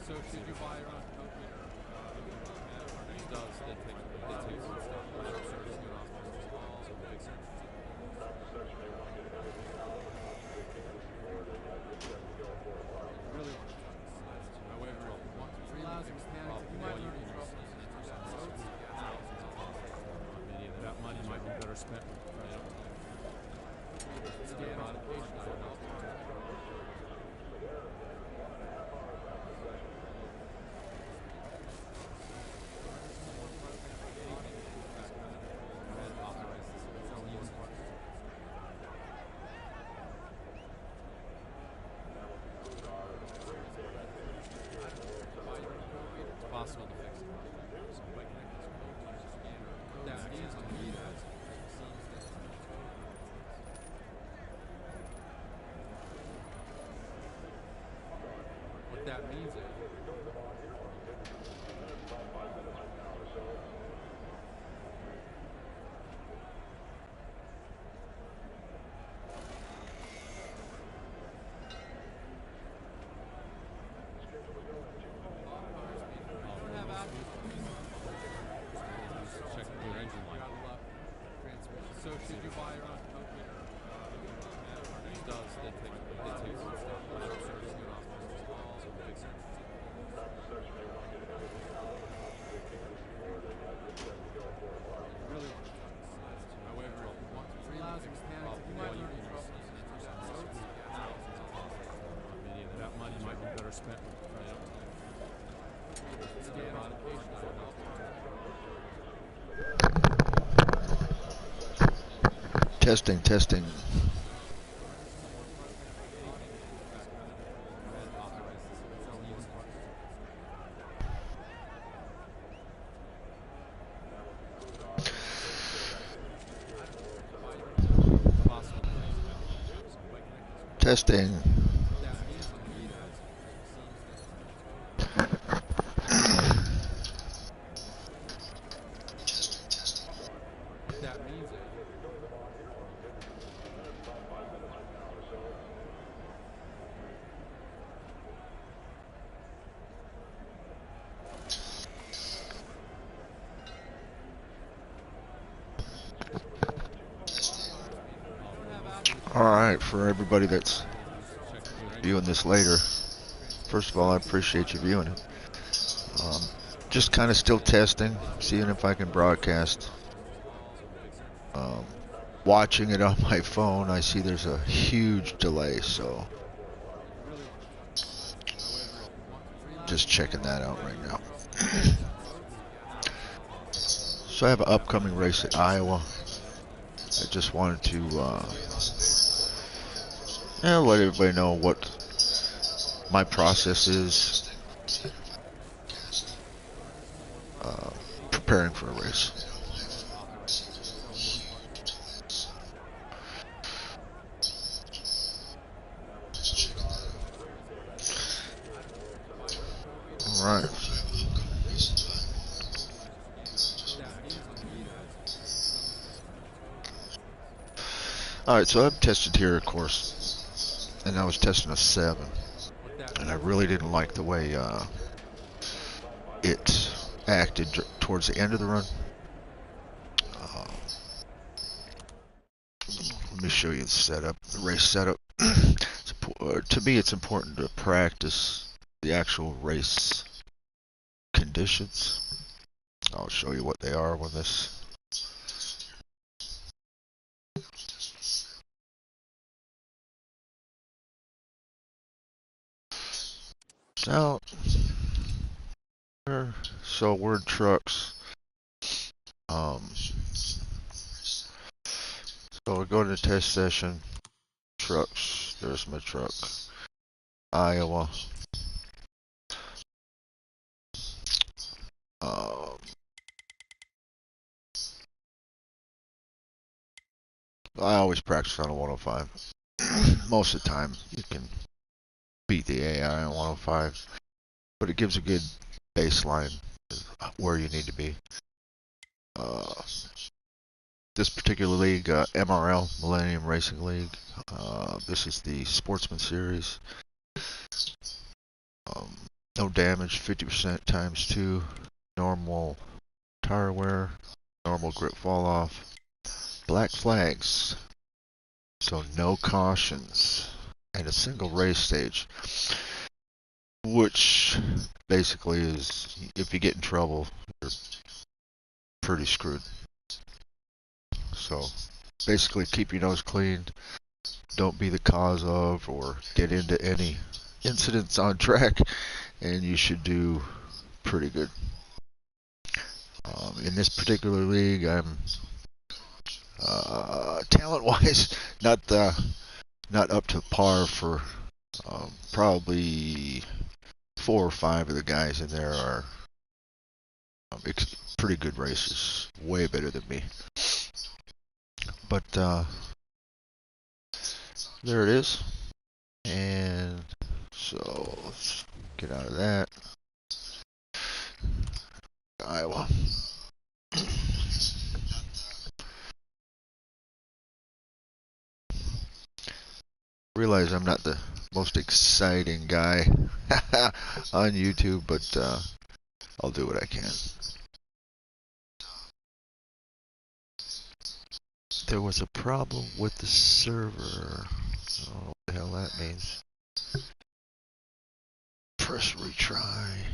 So should you buy your own company or it does, they take some stuff, but I'm sure it's good off as well, so it makes sense. Really want to try this. However, three lousy mechanics, you might learn in trouble. That money might be better spent. Scan modification. Possible to fix it. That means what that means is so should you buy your own company or it does, they take some stuff, but I'm sure it's good off as well, so it makes sense. Really want to try this. However, three lousy mechanics, you might learn in trouble. That money might be better spent. Scan modification. Testing, testing. Testing. That means it. Alright, for everybody that's viewing this later, first of all, I appreciate you viewing it. Just kind of still testing, seeing if I can broadcast. Watching it on my phone, I see there's a huge delay, so just checking that out right now. So I have an upcoming race at Iowa. I just wanted to let everybody know what my process is preparing for a race. All right. Alright, so I've tested here, of course, and I was testing a 7, and I really didn't like the way it acted towards the end of the run. Let me show you the setup, the race setup. To me, it's important to practice the actual race conditions. I'll show you what they are when this. Out. So word trucks. So we go to the test session. Trucks. There's my truck. Iowa. I always practice on a 105. Most of the time, you can beat the AI on 105, but it gives a good baseline where you need to be. This particular league, MRL, Millennium Racing League. This is the Sportsman Series. No damage, 50% times 2. Normal tire wear, normal grip fall off. Black flags, so no cautions, and a single race stage, which basically is if you get in trouble, you're pretty screwed. So basically keep your nose clean, don't be the cause of or get into any incidents on track, and you should do pretty good. In this particular league, I'm talent-wise not up to par for probably 4 or 5 of the guys in there are pretty good racers, way better than me. But there it is, and so let's get out of that. Iowa. Realize I'm not the most exciting guy on YouTube, but I'll do what I can. There was a problem with the server. I don't know what the hell that means. Press retry.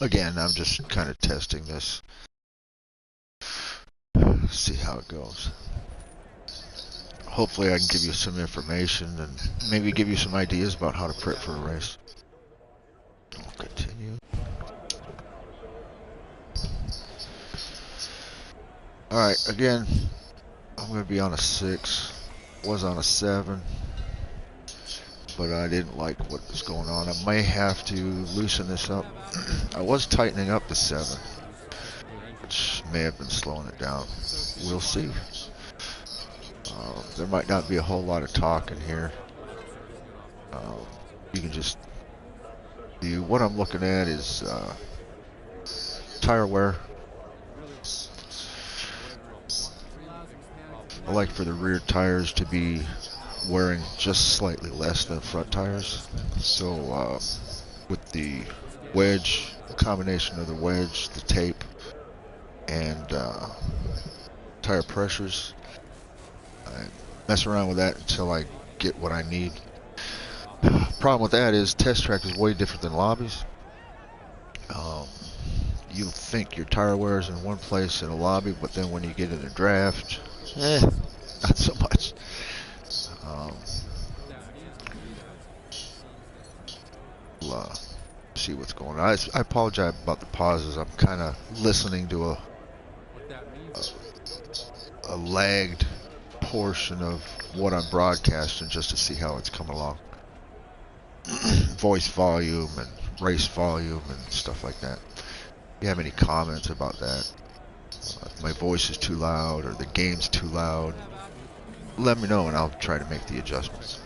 Again, I'm just kind of testing this. See how it goes. Hopefully I can give you some information and maybe give you some ideas about how to prep for a race. I'll continue. Alright, again, I'm going to be on a 6. Was on a 7. But I didn't like what was going on. I may have to loosen this up. I was tightening up the 7, which may have been slowing it down. We'll see. There might not be a whole lot of talk in here. You can just view. What I'm looking at is tire wear. I like for the rear tires to be wearing just slightly less than front tires. So with the wedge, the combination of the wedge, the tape, and tire pressures, I mess around with that until I get what I need. Problem with that is test track is way different than lobbies. You think your tire wear is in one place in a lobby, but then when you get in a draft, not so much. We'll see what's going on. I apologize about the pauses. I'm kind of listening to a lagged portion of what I'm broadcasting just to see how it's coming along. Voice volume and race volume and stuff like that. If you have any comments about that, if my voice is too loud or the game's too loud, let me know and I'll try to make the adjustments.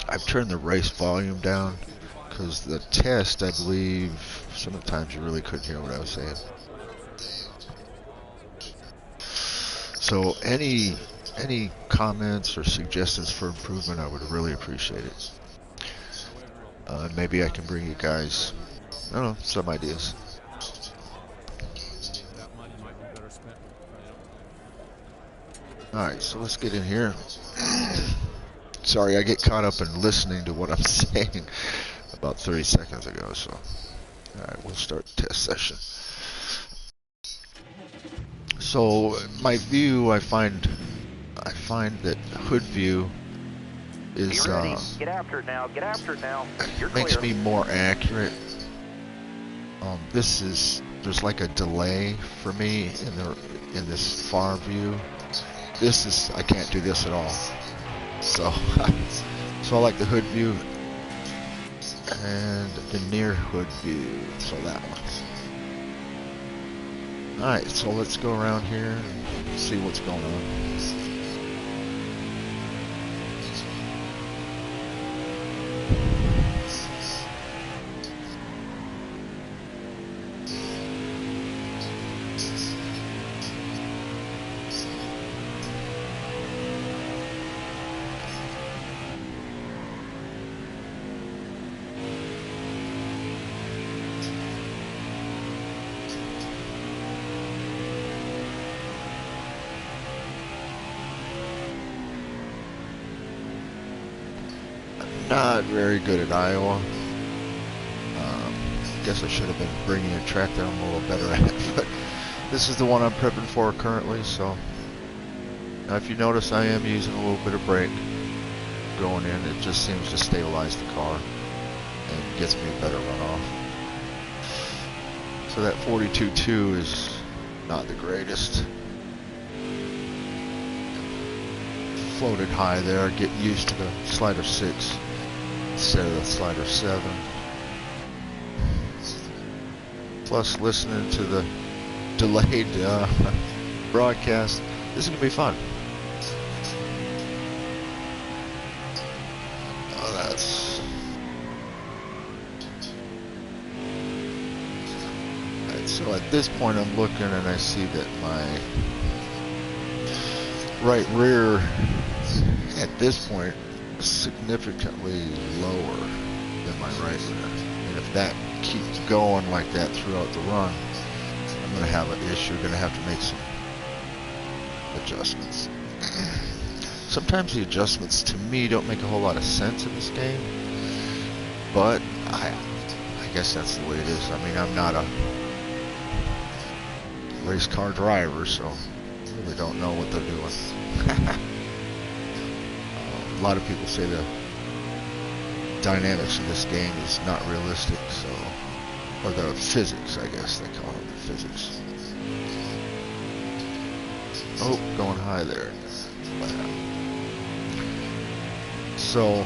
I've turned the race volume down because the test, I believe, sometimes you really couldn't hear what I was saying. So any comments or suggestions for improvement, I would really appreciate it. Maybe I can bring you guys, I don't know, some ideas. Alright, so let's get in here. Sorry, I get caught up in listening to what I'm saying about 30 seconds ago, so. Alright, we'll start the test session. So, my view, I find that hood view is, Get after it now, get after it now. You're makes clear. me more accurate. There's like a delay for me in this far view. I can't do this at all. So, so I like the hood view and the near hood view. So that one. Alright, so let's go around here and see what's going on. not very good at Iowa. Guess I should have been bringing a track that I'm a little better at, but this is the one I'm prepping for currently. So now if you notice, I am using a little bit of brake going in. It just seems to stabilize the car and gets me a better runoff. So that 42.2 is not the greatest. Floated high there, getting used to the slider 6 instead of the slider 7. Plus listening to the delayed broadcast. This is going to be fun. Oh, that's... Alright, so at this point I'm looking and I see that my right rear at this point is significantly lower than my right rear. And if that keeps going like that throughout the run, I'm going to have an issue. Going to have to make some adjustments. Sometimes the adjustments to me don't make a whole lot of sense in this game, but I guess that's the way it is. I mean, I'm not a race car driver, so I really don't know what they're doing. A lot of people say the dynamics of this game is not realistic, so, or the physics, I guess they call it, the physics. Oh, going high there. Wow. So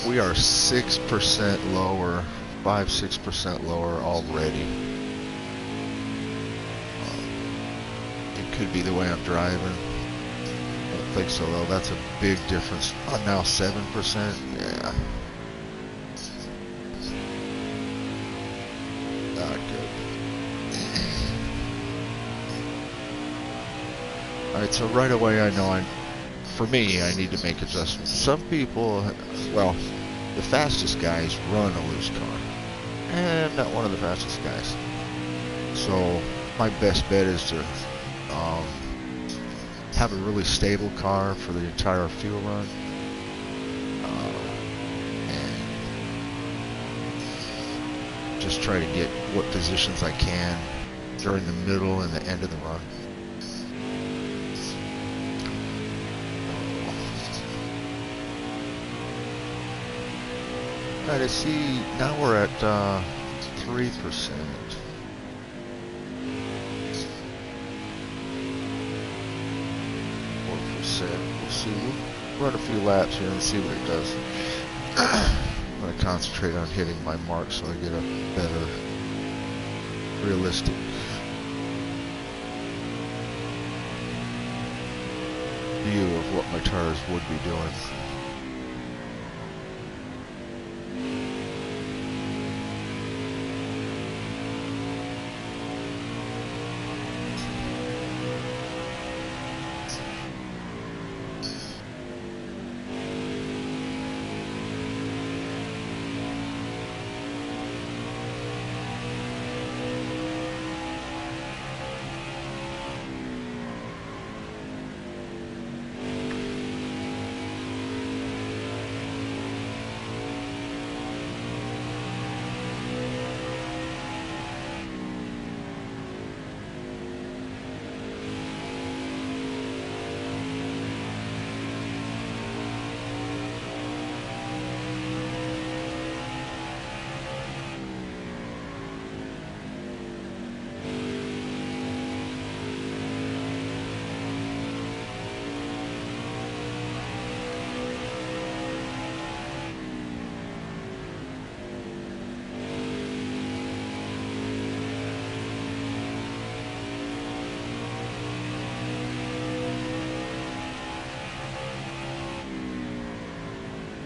we are 6% lower, 5-6% lower already. It could be the way I'm driving. I don't think so though. That's a big difference. Oh, now 7%. Yeah. Not good. Alright, so right away I know for me, I need to make adjustments. Some people, well, the fastest guys run a loose car. And I'm not one of the fastest guys. So my best bet is to have a really stable car for the entire fuel run. And just try to get what positions I can during the middle and the end of the run. Alright, I see now we're at 3%. 4%. We'll see. We'll run a few laps here and see what it does. I'm going to concentrate on hitting my mark so I get a better, realistic view of what my tires would be doing.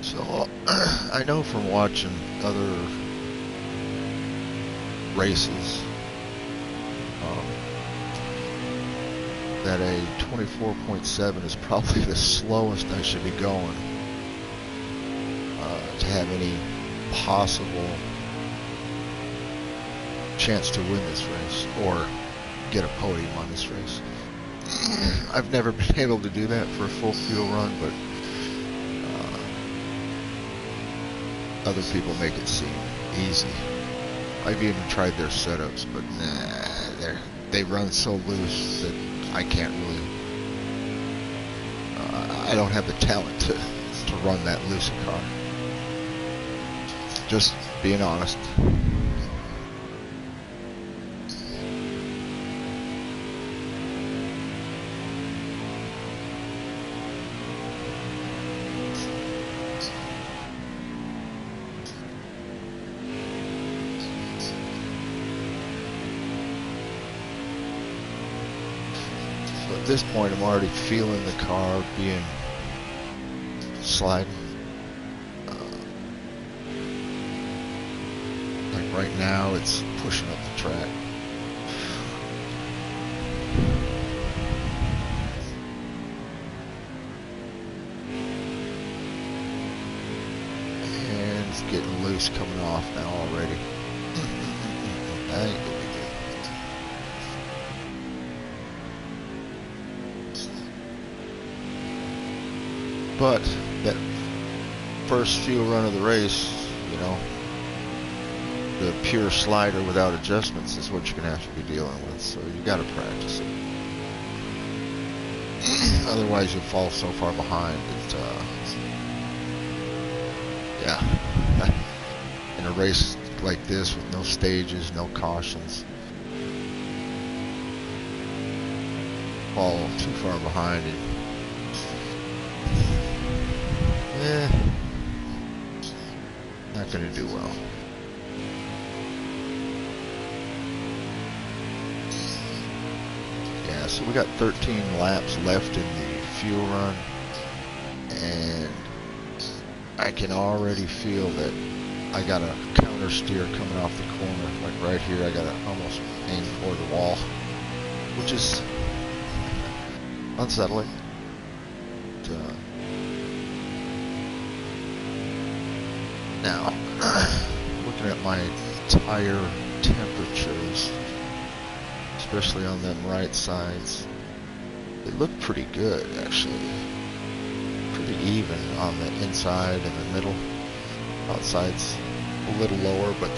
So I know from watching other races that a 24.7 is probably the slowest I should be going to have any possible chance to win this race or get a podium on this race. I've never been able to do that for a full fuel run, but other people make it seem easy. I've even tried their setups, but nah, they run so loose that I can't really. I don't have the talent to run that loose a car. Just being honest. At this point, I'm already feeling the car being sliding. Like right now, it's pushing up the track. And it's getting loose coming off now already. That ain't gonna be good. But that first fuel run of the race, you know, the pure slider without adjustments is what you're going to have to be dealing with. So you got to practice it. Otherwise, you'll fall so far behind that, yeah. In a race like this with no stages, no cautions, fall too far behind and not going to do well. Yeah, so we got 13 laps left in the fuel run, and I can already feel that I got a counter steer coming off the corner. Like right here, I got to almost aim for the wall, which is unsettling. Now, looking at my tire temperatures, especially on them right sides, they look pretty good actually. Pretty even on the inside and the middle. Outside's a little lower, but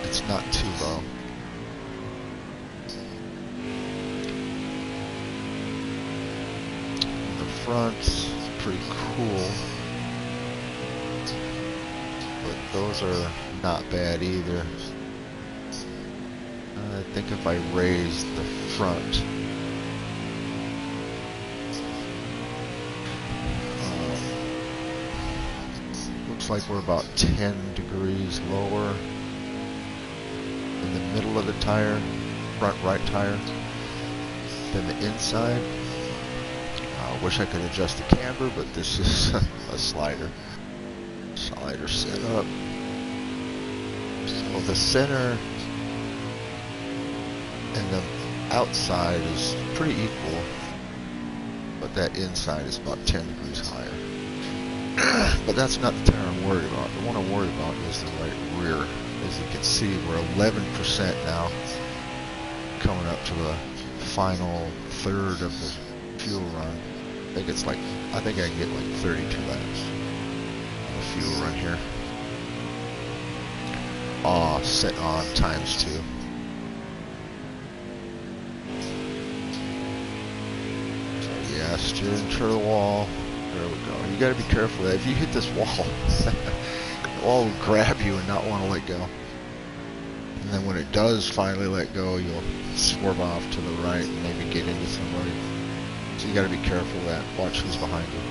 it's not too low. The front's pretty cool. But those are not bad either. I think if I raise the front, looks like we're about 10 degrees lower in the middle of the tire, front right tire, than the inside. I wish I could adjust the camber, but this is a slider set up. So the center and the outside is pretty equal, but that inside is about 10 degrees higher. But that's not the tire I'm worried about. The one I'm worried about is the right rear. As you can see, we're 11% now, coming up to the final third of the fuel run. I think I can get like 32 laps. Fuel run here. Set on ×2. So yeah, steer into the wall. There we go. You got to be careful of that. If you hit this wall, the wall will grab you and not want to let go. And then when it does finally let go, you'll swerve off to the right and maybe get into somebody. So you got to be careful of that. Watch who's behind you.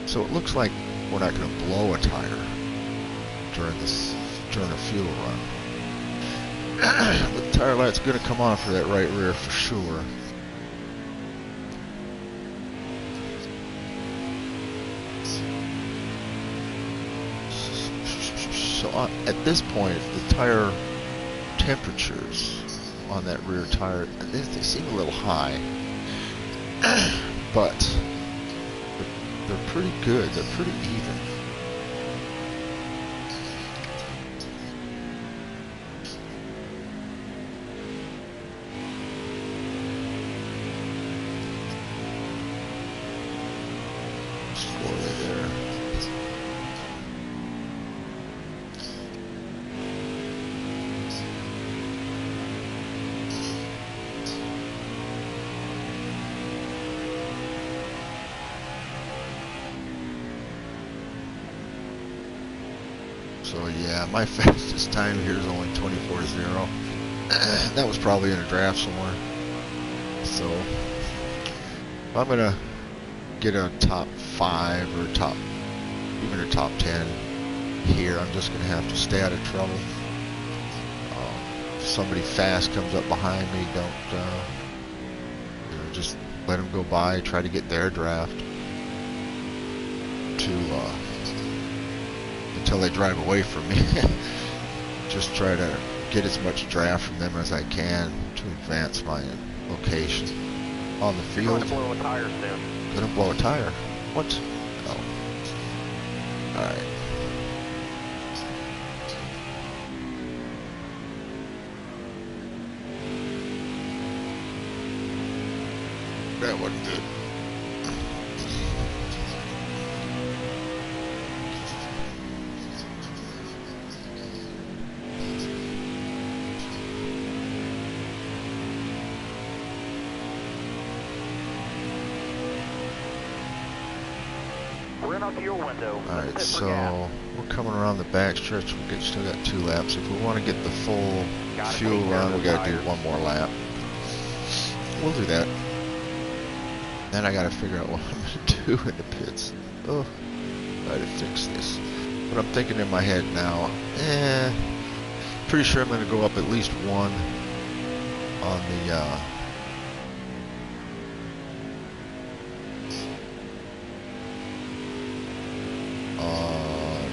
So it looks like we're not going to blow a tire during a fuel run. But the tire light's going to come on for that right rear for sure. So at this point, the tire temperatures on that rear tire, they seem a little high, but they're pretty good. They're pretty even. So yeah, my fastest time here is only 24:0. That was probably in a draft somewhere. So if I'm gonna get a top 5 or even a top 10 here, I'm just gonna have to stay out of trouble. If somebody fast comes up behind me, don't just let them go by. Try to get their draft until they drive away from me. Just try to get as much draft from them as I can to advance my location on the field. Going to blow a tire soon. Gonna blow a tire? What? Oh. Alright. That wasn't good. We're in our fuel window. Alright, so we're coming around the back stretch. Still got 2 laps. If we want to get the full fuel run, we got to do 1 more lap. We'll do that. Then I gotta figure out what I'm gonna do in the pits. Oh, try to fix this. But I'm thinking in my head now, pretty sure I'm gonna go up at least 1 on the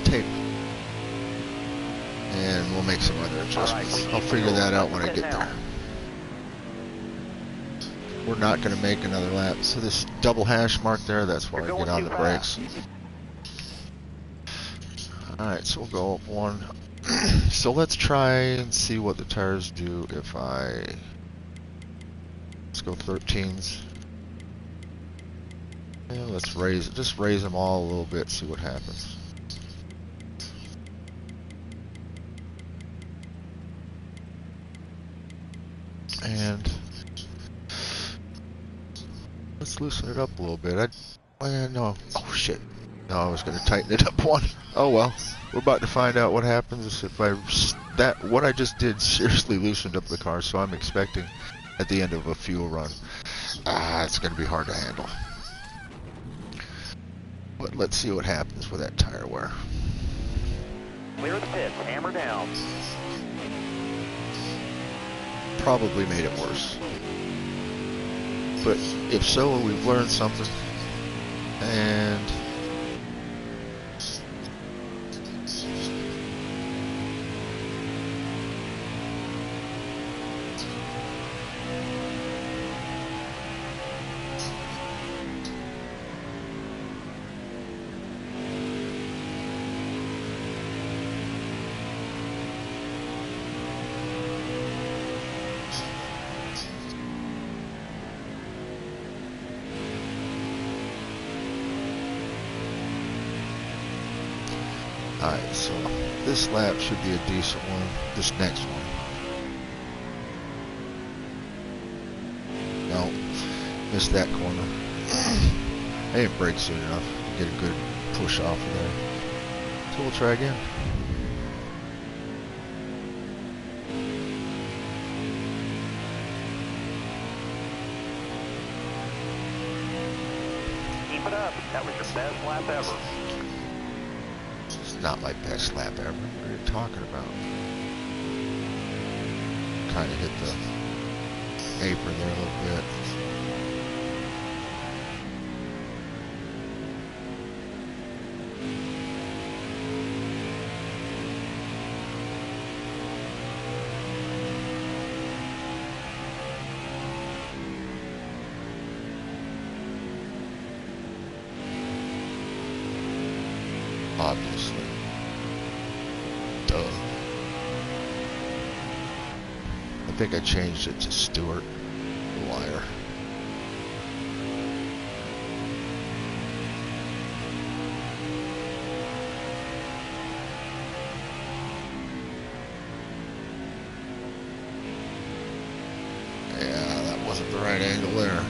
tape. And we'll make some other adjustments. I'll figure that out when I get there. We're not going to make another lap. So this double hash mark there, that's why I get on the brakes. Alright, so we'll go up 1. So let's try and see what the tires do if let's go 13s. And let's just raise them all a little bit, see what happens. And let's loosen it up a little bit. No. Oh shit. No, I was going to tighten it up 1. Oh well. We're about to find out what happens if what I just did seriously loosened up the car, so I'm expecting at the end of a fuel run. It's going to be hard to handle. But let's see what happens with that tire wear. Clear the pits, hammer down. Probably made it worse. But if so, we've learned something. And alright, so this lap should be a decent one. This next one. No, missed that corner. I didn't brake soon enough to get a good push off of there. So we'll try again. Keep it up. That was your best lap ever. It's not my best lap ever. What are you talking about? Kind of hit the apron there a little bit. Obviously. Duh. I think I changed it to Stewart, the liar. Yeah, that wasn't the right angle there.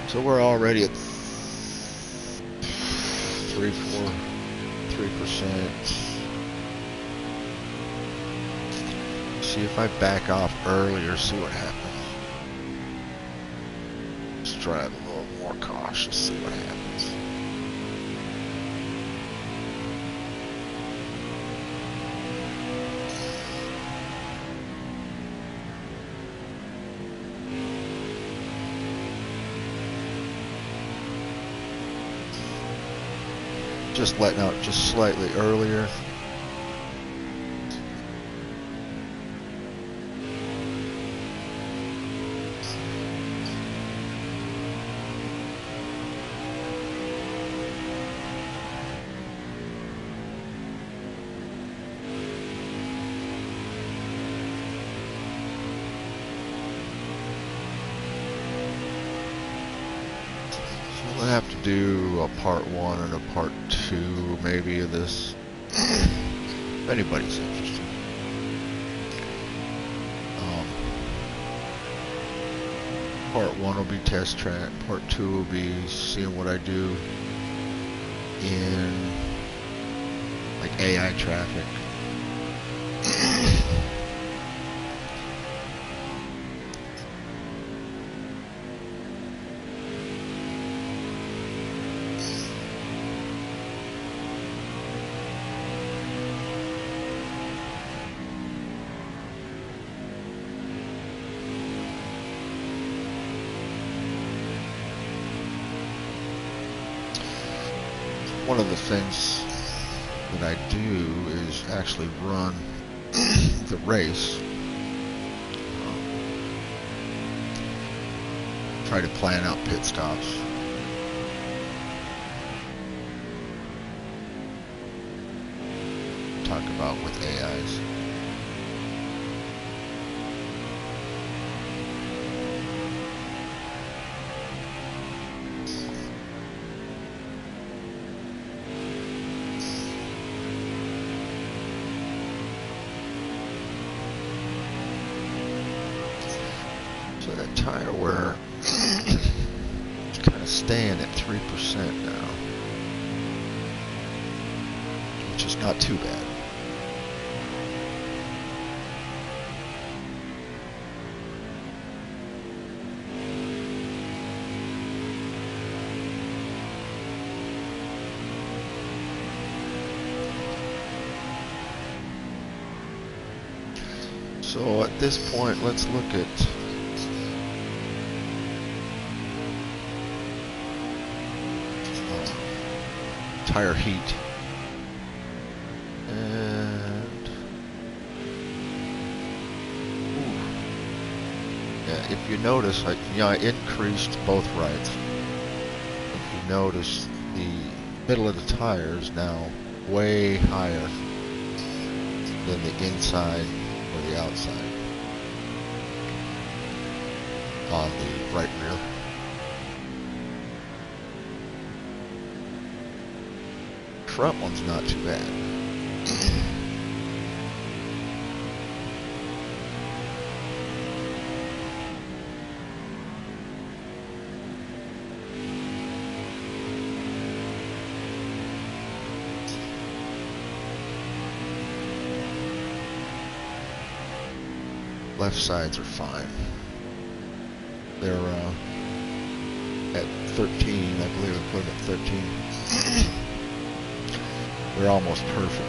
So we're already at 3%. See if I back off earlier, see what happens. Let's drive a little more cautious, see what happens. Just letting out just slightly earlier. We'll have to do a part 1 and a part 2 maybe of this, if anybody's interested. Part 1 will be test track, part 2 will be seeing what I do in like AI traffic. One of the things that I do is actually run the race. Try to plan out pit stops. Talk about with AIs. So that tire wear is kind of staying at 3% now, which is not too bad. So at this point, let's look at tire heat, and yeah, if you notice, I increased both rides. If you notice, the middle of the tire is now way higher than the inside or the outside on the right rear. Front one's not too bad. Left sides are fine. They're at 13, I believe I put them at 13. They're almost perfect.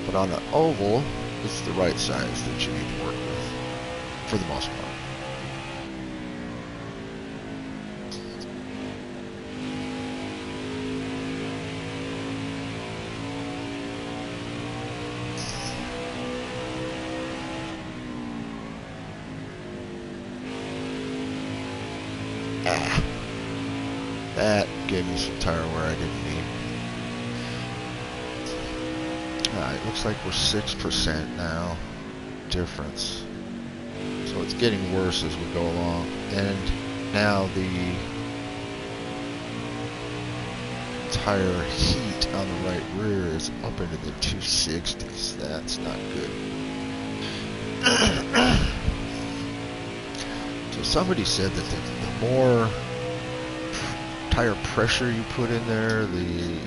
But on an oval, it's the right size that you need to work with, for the most part. That gave me some tire wear I didn't need. Alright, looks like we're 6% now difference. So it's getting worse as we go along. And now the tire heat on the right rear is up into the 260s. That's not good. somebody said that the more tire pressure you put in there, the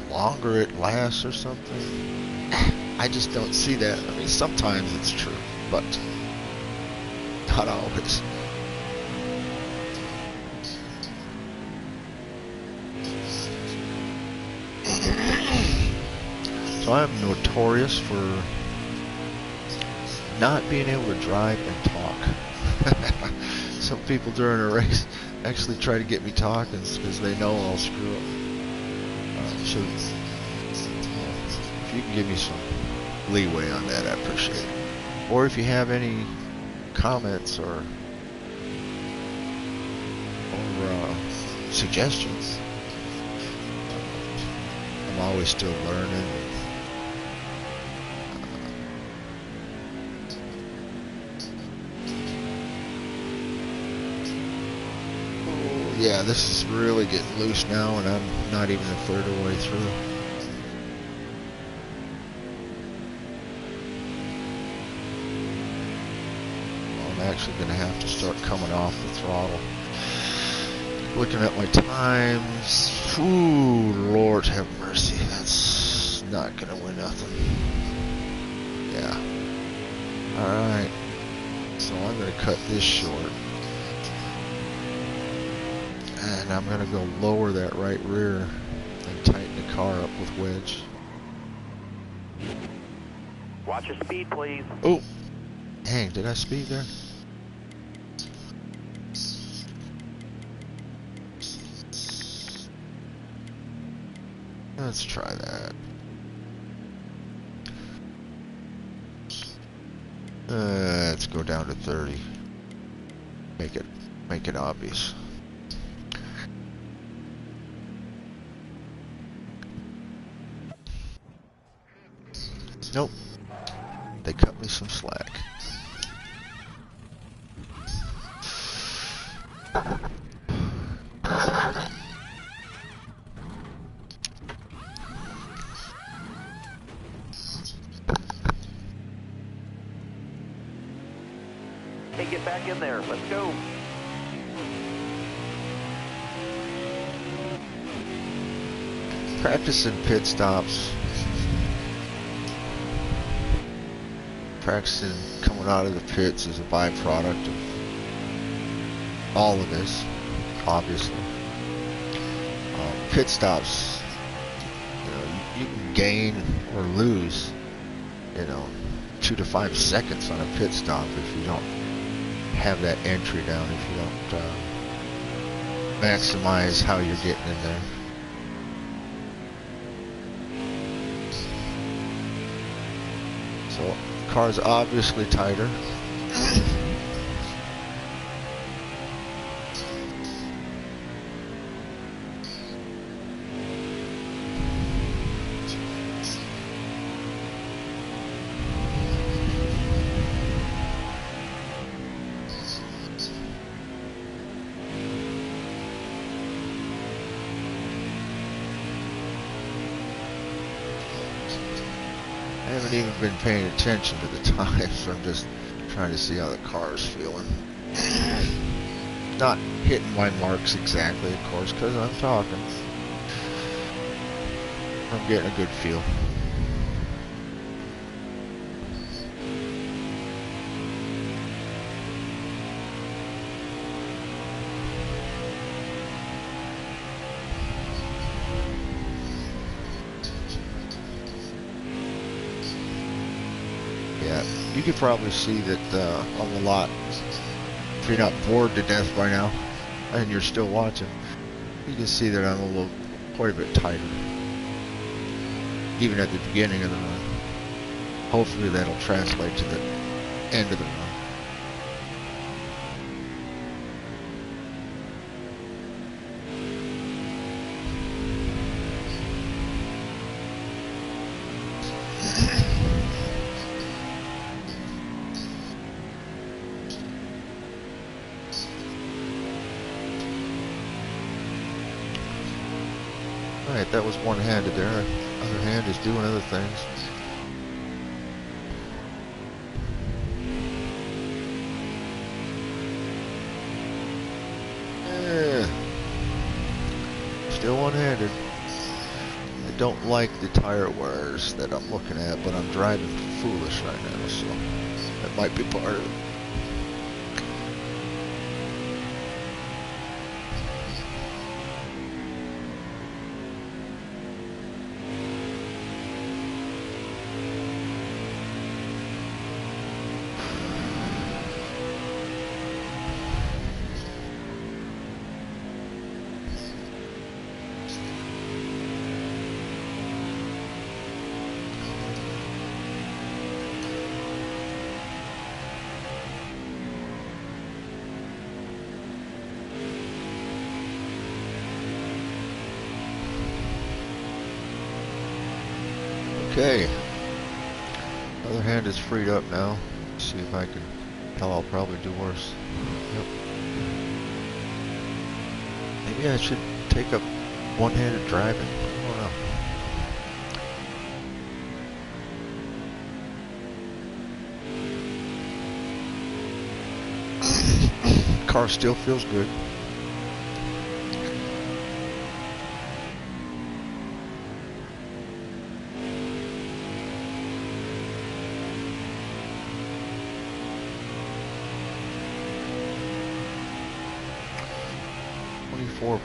longer it lasts or something. I just don't see that. I mean, sometimes it's true, but not always. So I'm notorious for not being able to drive and talk. Some people during a race actually try to get me talking because they know I'll screw up. So if you can give me some leeway on that, I appreciate it. Or if you have any comments or suggestions, I'm always still learning. Yeah, this is really getting loose now, and I'm not even a third of the way through. I'm actually going to have to start coming off the throttle. Looking at my times, ooh, Lord have mercy, that's not going to win nothing. Yeah. Alright, so I'm going to cut this short. And I'm going to go lower that right rear and tighten the car up with wedge. Watch your speed, please. Oh, dang, did I speed there? Let's try that. Let's go down to 30. Make it obvious. Nope. They cut me some slack. Hey, get back in there. Let's go. Practicing pit stops. Practicing coming out of the pits is a byproduct of all of this, obviously. Pit stops, you can gain or lose, 2 to 5 seconds on a pit stop if you don't have that entry down, if you don't maximize how you're getting in there. So, car's obviously tighter. I haven't even been paying attention to the times. I'm just trying to see how the car is feeling. Not hitting my marks exactly, of course, because I'm talking. I'm getting a good feel. Yeah, you could probably see that on the lot. If you're not bored to death by now, and you're still watching, you can see that I'm quite a bit tighter, even at the beginning of the run. Hopefully that'll translate to the end of the run. Alright, that was one-handed there. Other hand is doing other things. Still one-handed. I don't like the tire wears that I'm looking at, but I'm driving foolish right now, so that might be part of it. Okay, other hand is freed up now. Let's see if I can. Hell, I'll probably do worse. Yep. Maybe I should take up one-handed driving. I don't know. Car still feels good.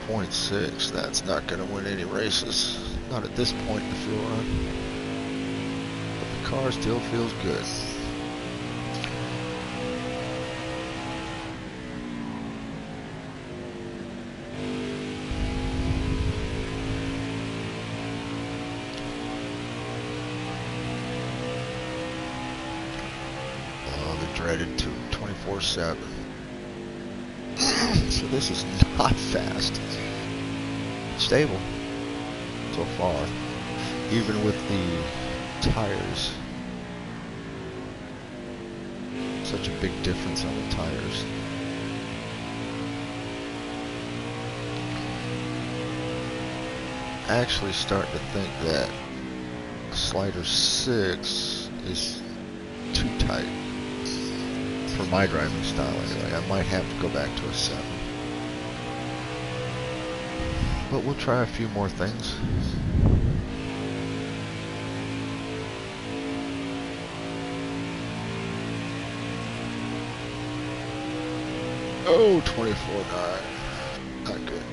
.6. That's not going to win any races. Not at this point in the fuel run. But the car still feels good. Oh, the dreaded 24/7. So this is not fast. Stable so far, even with the tires. Such a big difference on the tires. Actually starting to think that slider 6 is too tight for my driving style anyway. I might have to go back to a 7. But we'll try a few more things. Oh, 24.9. Not good.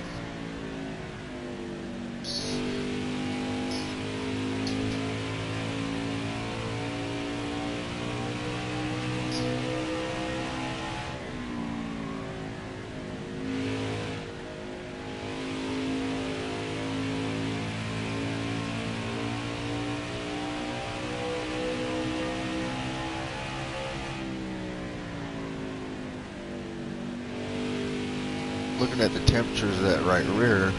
Looking at the temperatures of that right rear,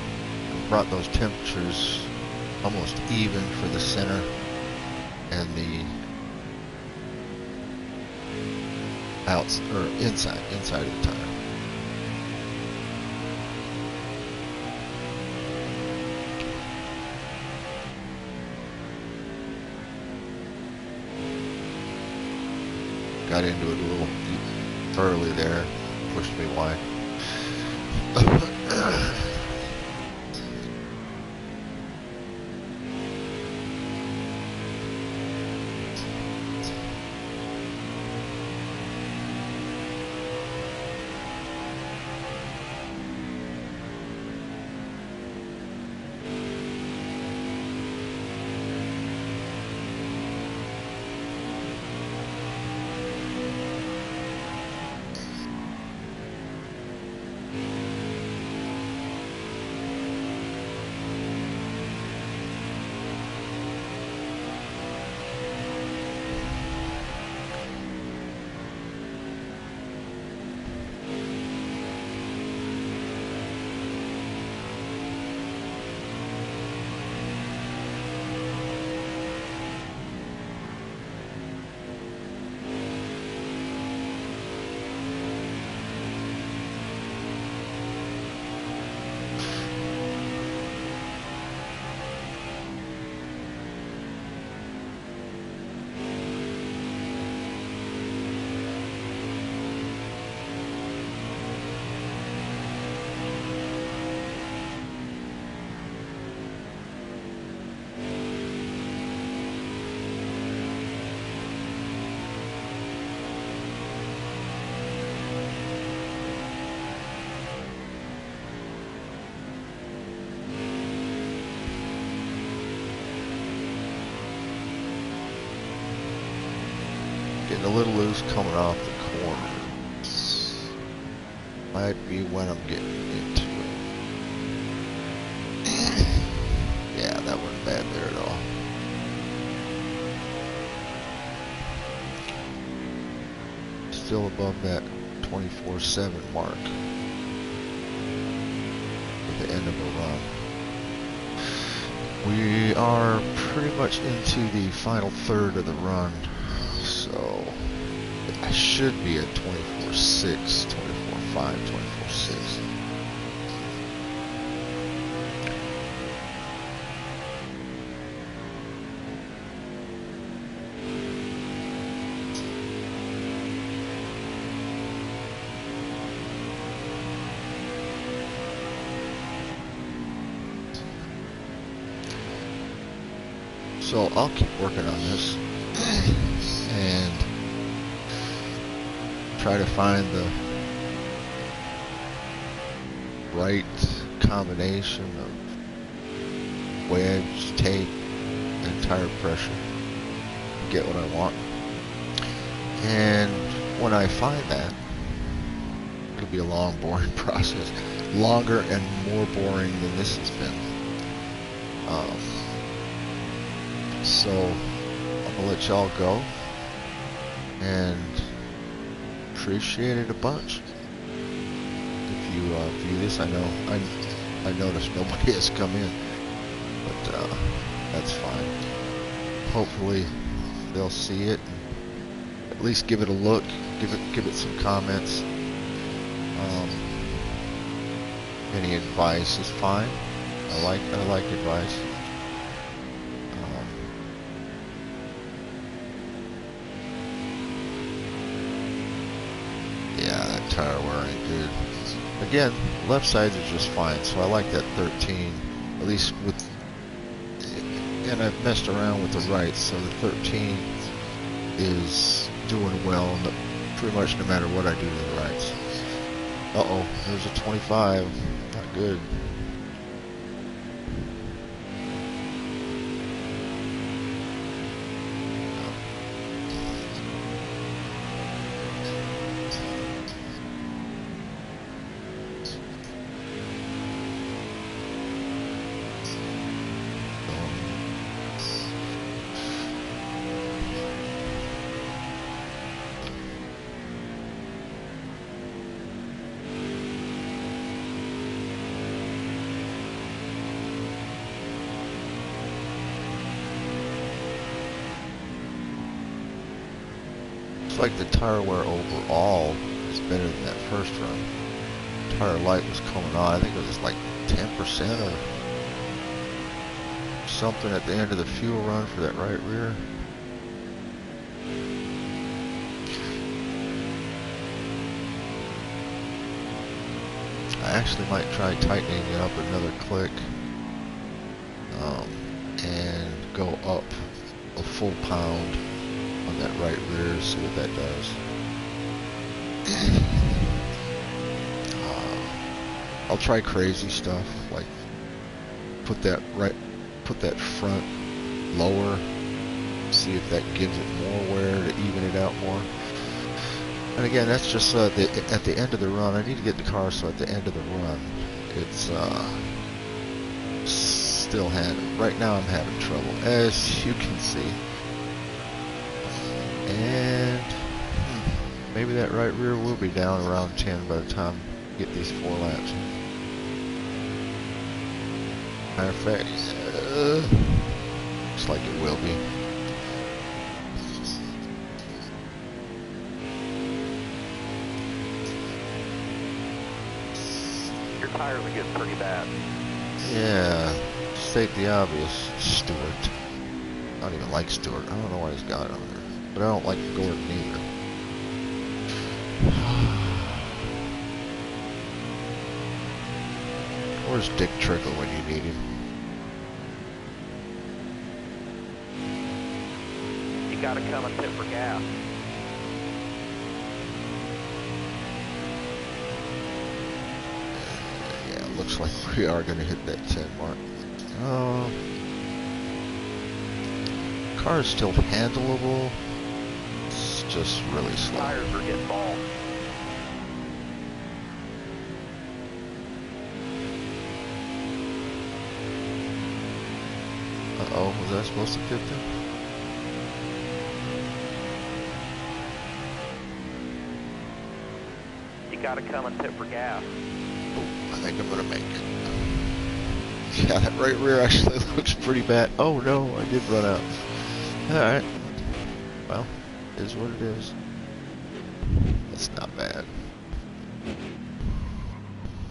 brought those temperatures almost even for the center and the inside of the tire. Got into it a little early there, pushed me wide. a little loose coming off the corner. Might be when I'm getting into it. Yeah, that wasn't bad there at all. Still above that 24/7 mark at the end of the run. We are pretty much into the final third of the run, so I should be at 24/6, 24/5, 24/6. So I'll keep working on this and try to find the right combination of wedge, tape, and tire pressure to get what I want. And when I find that, it'll be a long, boring process. Longer and more boring than this has been. So I'm gonna let y'all go and appreciate it a bunch. If you view this, I know I noticed nobody has come in, but that's fine. Hopefully they'll see it and at least give it a look, give it some comments. Any advice is fine. I like advice. Yeah, that tire wear ain't good. Again, left sides are just fine, so I like that 13, at least with, and I've messed around with the right, so the 13 is doing well, pretty much no matter what I do to the rights. Uh-oh, there's a 25, not good. Looks like the tire wear overall is better than that first run. Tire light was coming on. I think it was like 10% or something at the end of the fuel run for that right rear. I actually might try tightening it up another click and go up a full pound on that right rear, see what that does. I'll try crazy stuff like put that front lower, see if that gives it more wear to even it out more. And again, that's just at the end of the run. I need to get the car so at the end of the run, it's still right now I'm having trouble, as you can see. And maybe that right rear will be down around 10 by the time I get these 4 laps. Matter of fact, looks like it will be. Your tires are getting pretty bad. Yeah, state the obvious, Stewart. I don't even like Stewart. I don't know why he's got it on there. But I don't like Gordon either. Where's Dick Trickle when you need him? You gotta come and pit for gas. Yeah, it looks like we are going to hit that 10 mark. Car is still handleable. It's just really slow. Tires are getting bald. Uh-oh, was I supposed to dip there? You gotta come and pit for gas. Oh, I think I'm gonna make it. Yeah, that right rear actually looks pretty bad. Oh no, I did run out. Alright. Well, it is what it is. That's not bad.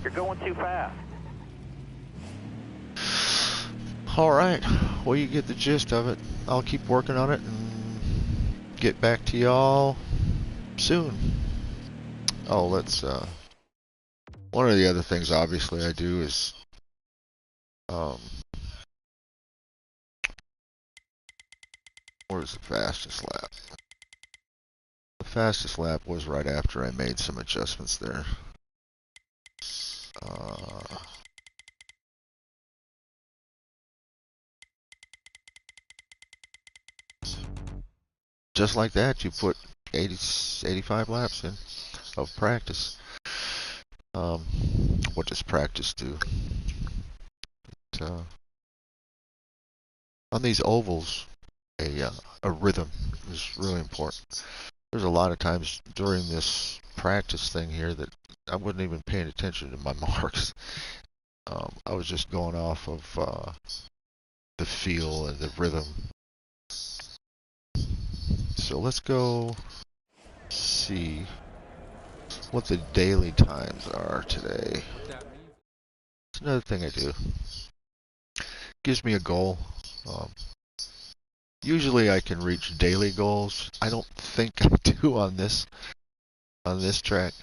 You're going too fast. Alright, well you get the gist of it. I'll keep working on it and get back to y'all soon. Oh, let's, one of the other things obviously I do is, where's the fastest lap? The fastest lap was right after I made some adjustments there. Just like that, you put 85 laps in of practice. What does practice do? On these ovals, a rhythm is really important. There's a lot of times during this practice thing here that I wasn't even paying attention to my marks. I was just going off of the feel and the rhythm. So let's go see what the daily times are today. It's another thing I do. Gives me a goal. Usually I can reach daily goals. I don't think I do on this track.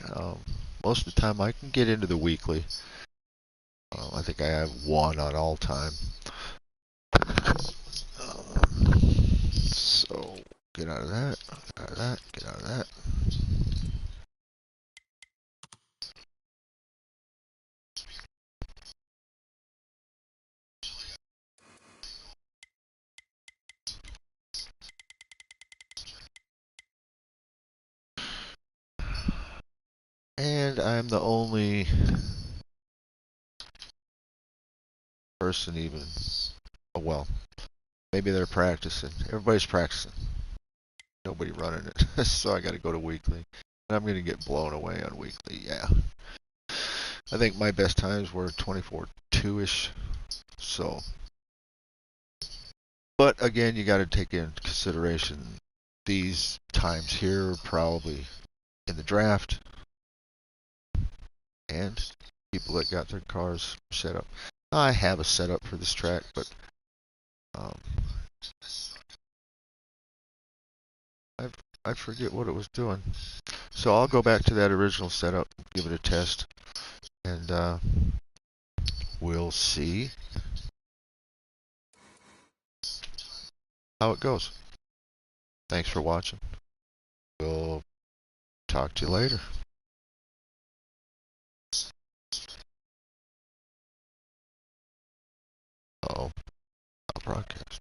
Most of the time I can get into the weekly. I think I have one on all time. So get out of that, get out of that, get out of that. And I'm the only person even, oh well, maybe they're practicing. Everybody's practicing. Nobody running it. So I gotta go to weekly. And I'm gonna get blown away on weekly, yeah. I think my best times were 24.2-ish. So, but again, you gotta take into consideration these times here are probably in the draft and people that got their cars set up. I have a setup for this track, but I forget what it was doing. So I'll go back to that original setup, give it a test, and we'll see how it goes. Thanks for watching. We'll talk to you later. Uh-oh, I'll broadcast.